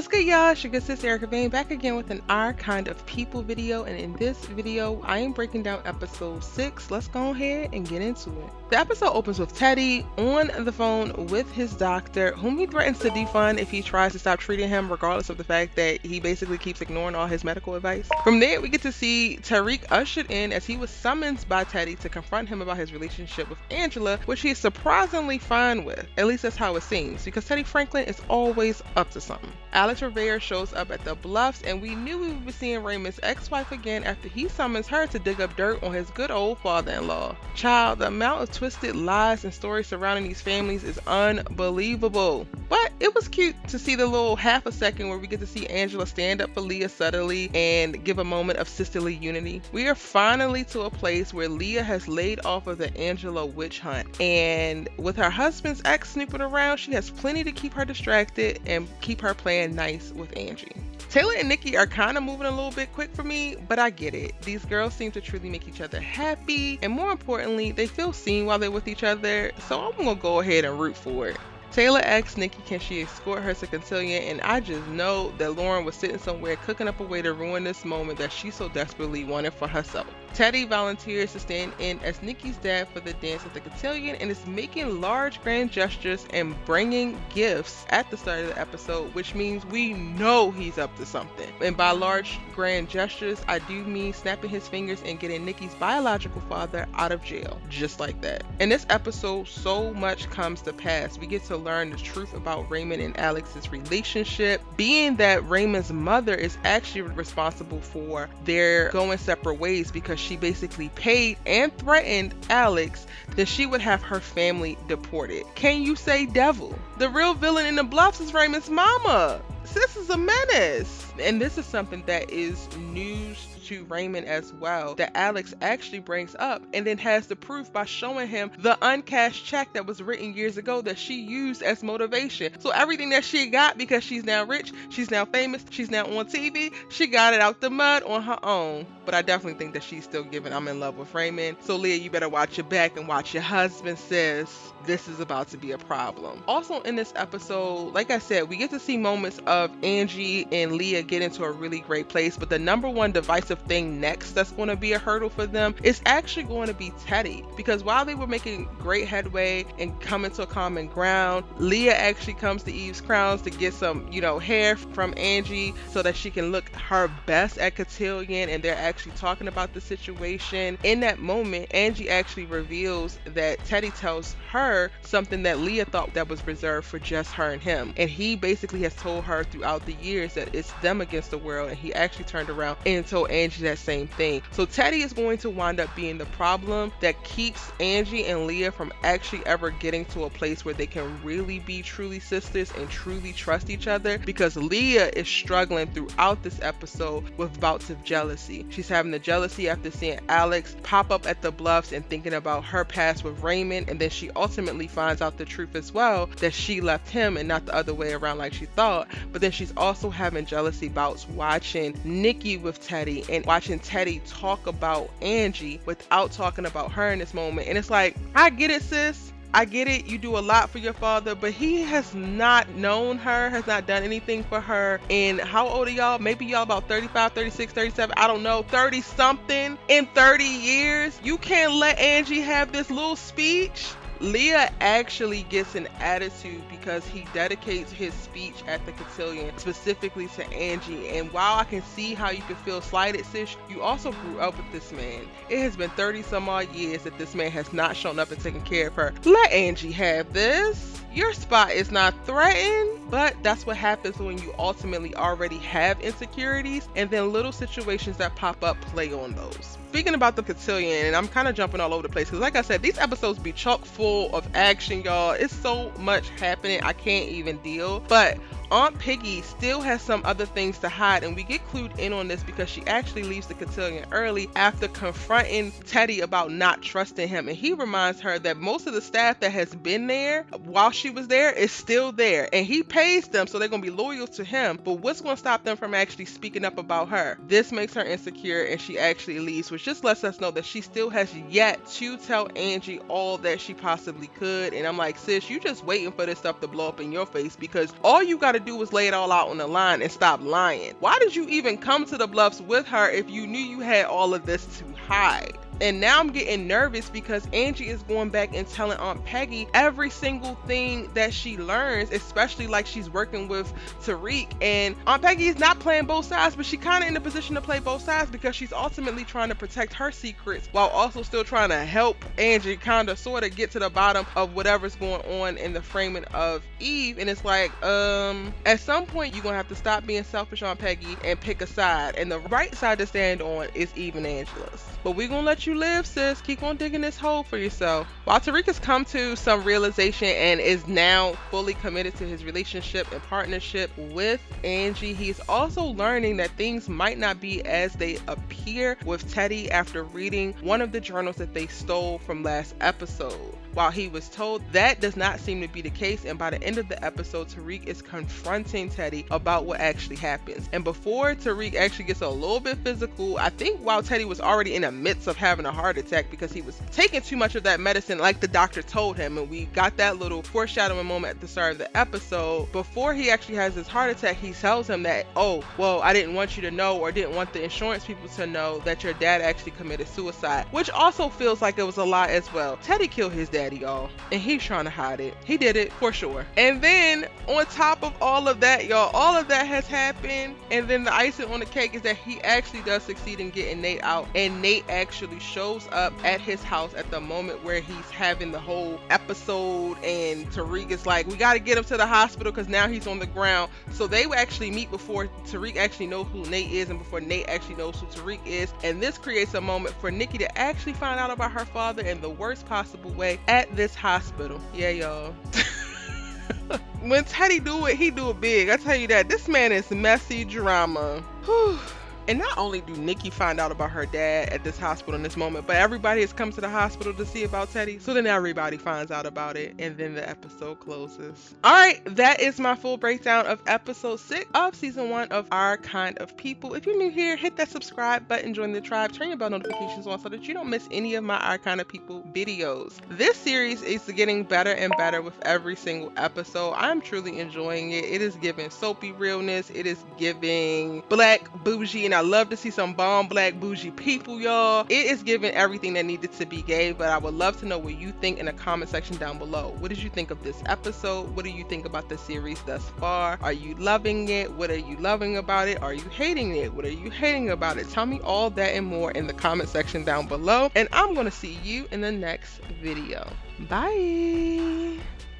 What's good, y'all? It's your good sis Erica Vane back again with an Our Kind of People video, and in this video I am breaking down episode 6. Let's go ahead and get into it. The episode opens with Teddy on the phone with his doctor, whom he threatens to defund if he tries to stop treating him, regardless of the fact that he basically keeps ignoring all his medical advice. From there, we get to see Tyrique ushered in as he was summoned by Teddy to confront him about his relationship with Angela, which he is surprisingly fine with. At least that's how it seems, because Teddy Franklin is always up to something. Alex Rivera shows up at the Bluffs, and we knew we would be seeing Raymond's ex-wife again after he summons her to dig up dirt on his good old father-in-law. Child, the amount of twisted lies and stories surrounding these families is unbelievable. But it was cute to see the little half a second where we get to see Angela stand up for Leah subtly and give a moment of sisterly unity. We are finally to a place where Leah has laid off of the Angela witch hunt, and with her husband's ex snooping around, she has plenty to keep her distracted and keep her playing nice with Angie. Taylor and Nikki are kind of moving a little bit quick for me, but I get it. These girls seem to truly make each other happy, and more importantly, they feel seen while they're with each other, so I'm gonna go ahead and root for it. Taylor asks Nikki can she escort her to Cotillion, and I just know that Lauren was sitting somewhere cooking up a way to ruin this moment that she so desperately wanted for herself. Teddy volunteers to stand in as Nikki's dad for the dance at the Cotillion and is making large grand gestures and bringing gifts at the start of the episode, which means we know he's up to something. And by large grand gestures, I do mean snapping his fingers and getting Nikki's biological father out of jail, just like that. In this episode, so much comes to pass. We get to learn the truth about Raymond and Alex's relationship, being that Raymond's mother is actually responsible for their going separate ways because she basically paid and threatened Alex that she would have her family deported. Can you say devil? The real villain in the Bluffs is Raymond's mama. Sis is a menace. And this is something that is news to Raymond as well, that Alex actually brings up and then has the proof by showing him the uncashed check that was written years ago that she used as motivation. So everything that she got, because she's now rich, she's now famous, she's now on TV, she got it out the mud on her own. But I definitely think that she's still giving I'm in love with Raymond. So Leah, you better watch your back and watch your husband, sis. This is about to be a problem. Also in this episode, like I said, we get to see moments of Angie and Leah get into a really great place, but the number one divisive thing next that's going to be a hurdle for them is actually going to be Teddy, because while they were making great headway and coming to a common ground, Leah actually comes to Eve's Crowns to get some, hair from Angie so that she can look her best at Cotillion, and they're actually talking about the situation. In that moment, Angie actually reveals that Teddy tells her something that Leah thought that was reserved for just her and him, and he basically has told her throughout the years that it's them against the world, and he actually turned around and told Angie that same thing. So Teddy is going to wind up being the problem that keeps Angie and Leah from actually ever getting to a place where they can really be truly sisters and truly trust each other, because Leah is struggling throughout this episode with bouts of jealousy. She's having the jealousy after seeing Alex pop up at the Bluffs and thinking about her past with Raymond, and then she ultimately finds out the truth as well, that she left him and not the other way around like she thought. But then she's also having jealousy bouts watching Nikki with Teddy and watching Teddy talk about Angie without talking about her in this moment. And it's like, I get it, sis. I get it. You do a lot for your father, but he has not known her, has not done anything for her. And how old are y'all? Maybe y'all about 35, 36, 37, I don't know, 30 something in 30 years. You can't let Angie have this little speech. Leah actually gets an attitude because he dedicates his speech at the Cotillion specifically to Angie. And while I can see how you can feel slighted, sis, you also grew up with this man. It has been 30 some odd years that this man has not shown up and taken care of her. Let Angie have this. Your spot is not threatened. But that's what happens when you ultimately already have insecurities, and then little situations that pop up play on those. Speaking about the Cotillion, and I'm kind of jumping all over the place because like I said, these episodes be chock full of action, y'all. It's so much happening, I can't even deal. But Aunt Piggy still has some other things to hide, and we get clued in on this because she actually leaves the Cotillion early after confronting Teddy about not trusting him, and he reminds her that most of the staff that has been there while she was there is still there, and he pays them, so they're going to be loyal to him. But what's going to stop them from actually speaking up about her? This makes her insecure, and she actually leaves, which just lets us know that she still has yet to tell Angie all that she possibly could. And I'm like, sis, you just waiting for this stuff to blow up in your face, because all you got to to do was lay it all out on the line and stop lying. Why did you even come to the Bluffs with her if you knew you had all of this to hide? And now I'm getting nervous because Angie is going back and telling Aunt Peggy every single thing that she learns, especially like she's working with Tyrique. And Aunt Peggy is not playing both sides, but she kind of in a position to play both sides because she's ultimately trying to protect her secrets while also still trying to help Angie kind of sort of get to the bottom of whatever's going on in the framing of Eve. And it's like, at some point you're going to have to stop being selfish, Aunt Peggy, and pick a side. And the right side to stand on is Eve and Angela's. But we're going to let you live, sis. Keep on digging this hole for yourself. While Tyrique has come to some realization and is now fully committed to his relationship and partnership with Angie, he's also learning that things might not be as they appear with Teddi after reading one of the journals that they stole from last episode. While he was told that does not seem to be the case, and by the end of the episode, Tyrique is confronting Teddi about what actually happens. And before Tyrique actually gets a little bit physical, I think while Teddi was already in the midst of having a heart attack because he was taking too much of that medicine like the doctor told him, and we got that little foreshadowing moment at the start of the episode. Before he actually has his heart attack, he tells him that, oh, well, I didn't want you to know, or didn't want the insurance people to know that your dad actually committed suicide, which also feels like it was a lie as well. Teddi killed his daddy, y'all, and he's trying to hide it. He did it for sure. And then on top of all of that, y'all, all of that has happened, and then the icing on the cake is that he actually does succeed in getting Nate out, and Nate actually shows up at his house at the moment where he's having the whole episode, and Tyrique is like, we got to get him to the hospital because now he's on the ground. So they will actually meet before Tyrique actually knows who Nate is and before Nate actually knows who Tyrique is, and this creates a moment for Nikki to actually find out about her father in the worst possible way at this hospital. Yeah, y'all. When Teddi do it, he do it big. I tell you that. This man is messy drama. Whew. And not only do Nikki find out about her dad at this hospital in this moment, but everybody has come to the hospital to see about Teddi. So then everybody finds out about it, and then the episode closes. All right, that is my full breakdown of episode 6 of season 1 of Our Kind of People. If you're new here, hit that subscribe button, join the tribe, turn your bell notifications on so that you don't miss any of my Our Kind of People videos. This series is getting better and better with every single episode. I'm truly enjoying it. It is giving soapy realness. It is giving black bougie, and I love to see some bomb black bougie people, y'all. It is giving everything that needed to be gave, but I would love to know what you think in the comment section down below. What did you think of this episode? What do you think about the series thus far? Are you loving it? What are you loving about it? Are you hating it? What are you hating about it? Tell me all that and more in the comment section down below, and I'm gonna see you in the next video. Bye.